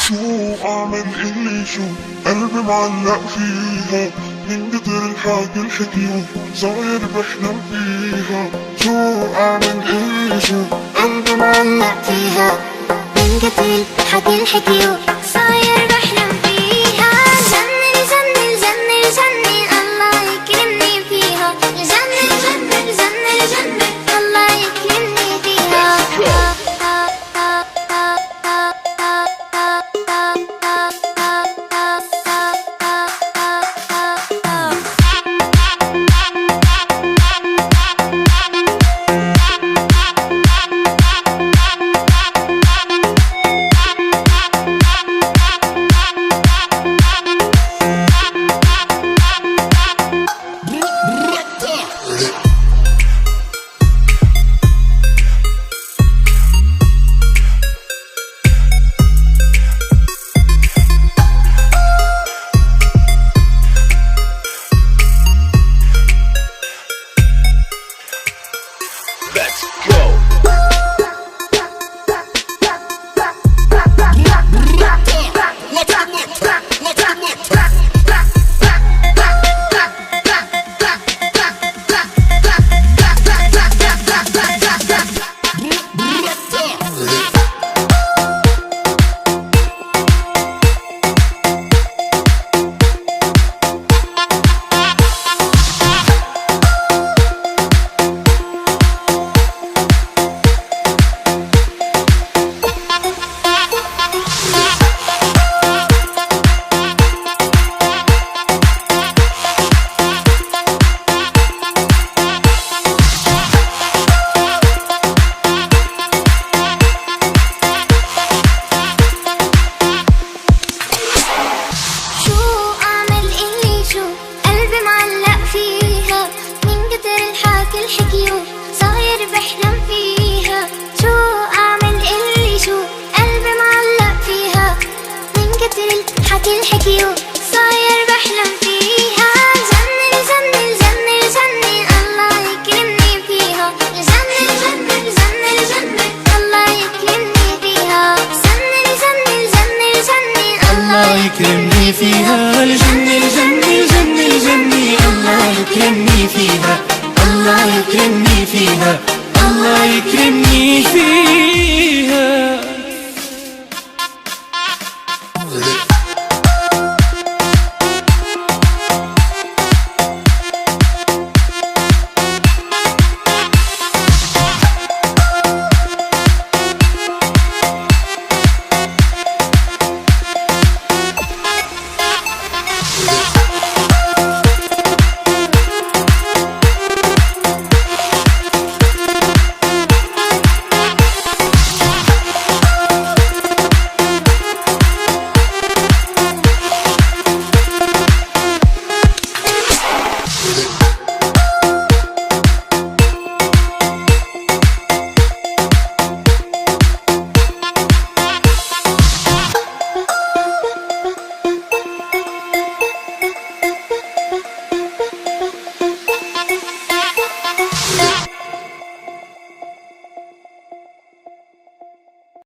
شو اعمل اللي شو قلبي معلق فيها من كتر الحكي الحكيو صاير بحلم فيها. شو اعمل اللي شو قلبي معلق فيها من كتر الحكي الحكيو صاير بحلم فيها. جنن جنن جنن جنن الله يكرمني فيها. جنن جنن جنن جنن الله يكرمني فيها. Let's go. صاير بحلم فيها. شو اعمل اللي شو قلبي معلق فيها من كتر الحكي الحكيو صاير بحلم فيها. جنن جنن جنن جنن الله يكرمني فيها. جنن جنن جنن جنن الله يكرمني فيها. جنن جنن جنن جنن الله يكرمني فيها. الجنة الجنة الجنة الجنة الله يكرمني فيها. الله يكرمني فيها. الله يكرمني فيها.